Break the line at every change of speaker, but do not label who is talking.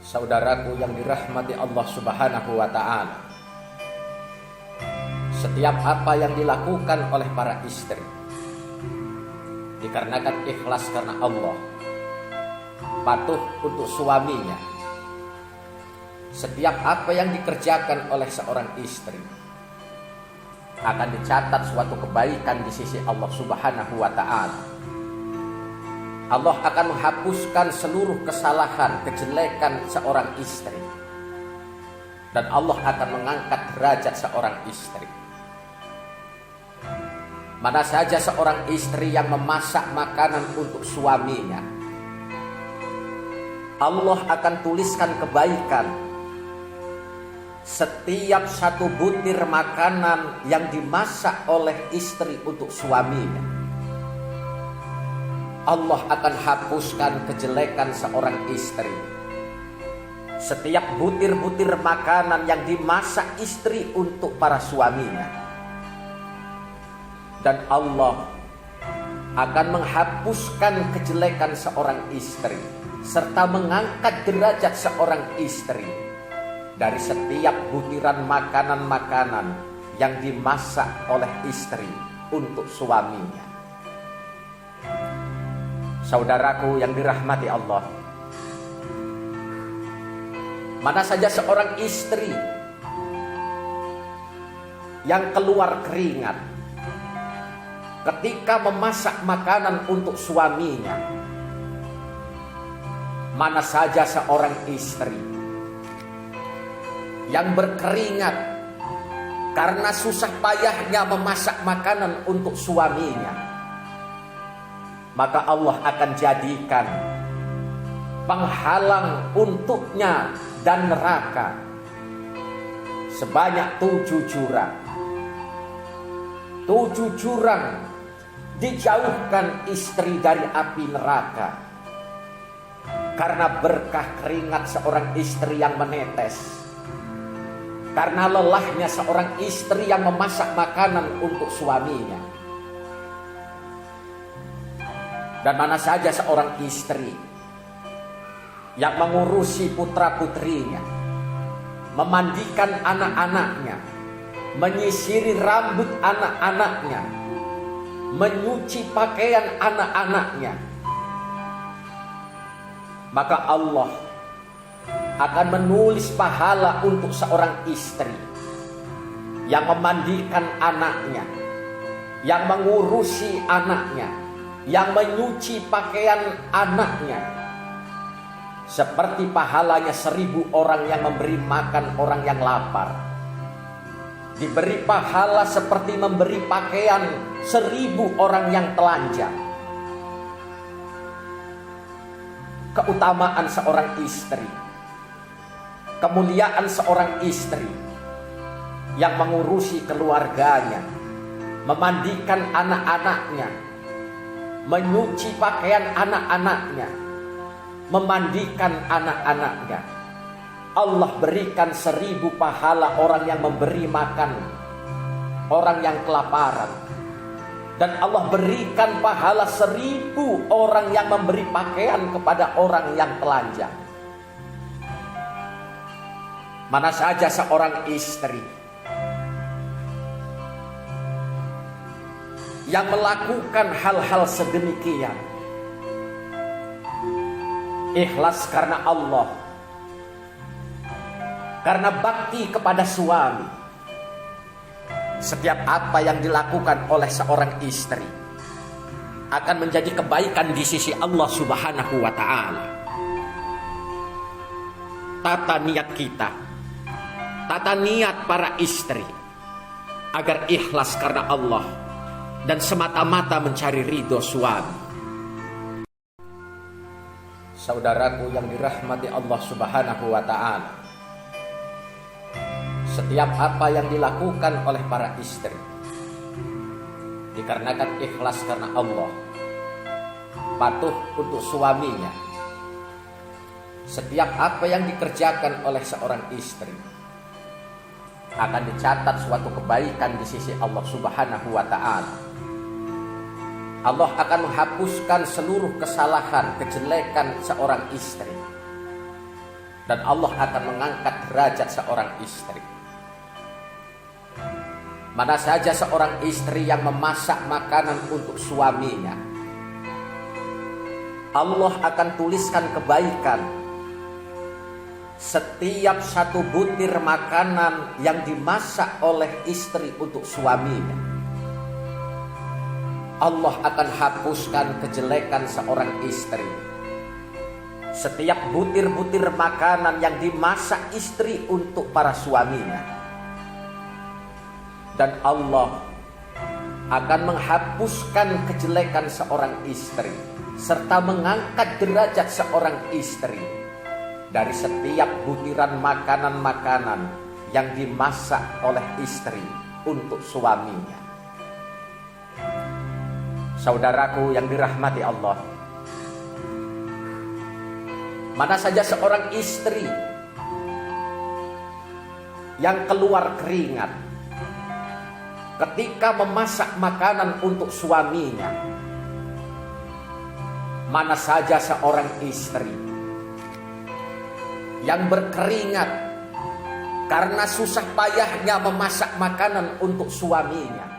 Saudaraku yang dirahmati Allah Subhanahu wa Ta'ala, setiap apa yang dilakukan oleh para istri dikarenakan ikhlas karena Allah, patuh untuk suaminya. Setiap apa yang dikerjakan oleh seorang istri akan dicatat suatu kebaikan di sisi Allah Subhanahu wa Ta'ala. Allah akan menghapuskan seluruh kesalahan, kejelekan seorang istri, dan Allah akan mengangkat derajat seorang istri. Mana saja seorang istri yang memasak makanan untuk suaminya, Allah akan tuliskan kebaikan. Setiap satu butir makanan yang dimasak oleh istri untuk suaminya, Allah akan hapuskan kejelekan seorang istri. Setiap butir-butir makanan yang dimasak istri untuk para suaminya, dan Allah akan menghapuskan kejelekan seorang istri serta mengangkat derajat seorang istri dari setiap butiran makanan-makanan yang dimasak oleh istri untuk suaminya. Saudaraku yang dirahmati Allah, mana saja seorang istri yang keluar keringat ketika memasak makanan untuk suaminya, mana saja seorang istri yang berkeringat karena susah payahnya memasak makanan untuk suaminya, maka Allah akan jadikan penghalang untuknya dan neraka sebanyak 7 jurang. 7 jurang dijauhkan istri dari api neraka karena berkah keringat seorang istri yang menetes, karena lelahnya seorang istri yang memasak makanan untuk suaminya. Dan mana saja seorang istri yang mengurusi putra-putrinya, memandikan anak-anaknya, menyisiri rambut anak-anaknya, menyuci pakaian anak-anaknya, maka Allah akan menulis pahala untuk seorang istri yang memandikan anaknya, yang mengurusi anaknya, yang menyuci pakaian anaknya, seperti pahalanya 1000 orang yang memberi makan orang yang lapar. Diberi pahala seperti memberi pakaian 1000 orang yang telanjang. Keutamaan seorang istri, kemuliaan seorang istri yang mengurusi keluarganya, memandikan anak-anaknya, menyuci pakaian anak-anaknya, memandikan anak-anaknya. Allah berikan 1000 pahala orang yang memberi makan orang yang kelaparan, dan Allah berikan pahala 1000 orang yang memberi pakaian kepada orang yang telanjang. Mana saja seorang istri yang melakukan hal-hal sedemikian, ikhlas karena Allah, karena bakti kepada suami, setiap apa yang dilakukan oleh seorang istri akan menjadi kebaikan di sisi Allah Subhanahu wa Ta'ala. Tata niat kita, tata niat para istri agar ikhlas karena Allah dan semata-mata mencari ridho suami. Saudaraku yang dirahmati Allah Subhanahu wa Ta'ala, setiap apa yang dilakukan oleh para istri dikarenakan ikhlas karena Allah, patuh untuk suaminya. Setiap apa yang dikerjakan oleh seorang istri akan dicatat suatu kebaikan di sisi Allah Subhanahu wa Ta'ala. Allah akan menghapuskan seluruh kesalahan, kejelekan seorang istri, dan Allah akan mengangkat derajat seorang istri. Mana saja seorang istri yang memasak makanan untuk suaminya, Allah akan tuliskan kebaikan. Setiap satu butir makanan yang dimasak oleh istri untuk suaminya, Allah akan hapuskan kejelekan seorang istri. Setiap butir-butir makanan yang dimasak istri untuk para suaminya, dan Allah akan menghapuskan kejelekan seorang istri serta mengangkat derajat seorang istri dari setiap butiran makanan-makanan yang dimasak oleh istri untuk suaminya. Saudaraku yang dirahmati Allah, mana saja seorang istri yang keluar keringat ketika memasak makanan untuk suaminya, mana saja seorang istri yang berkeringat karena susah payahnya memasak makanan untuk suaminya,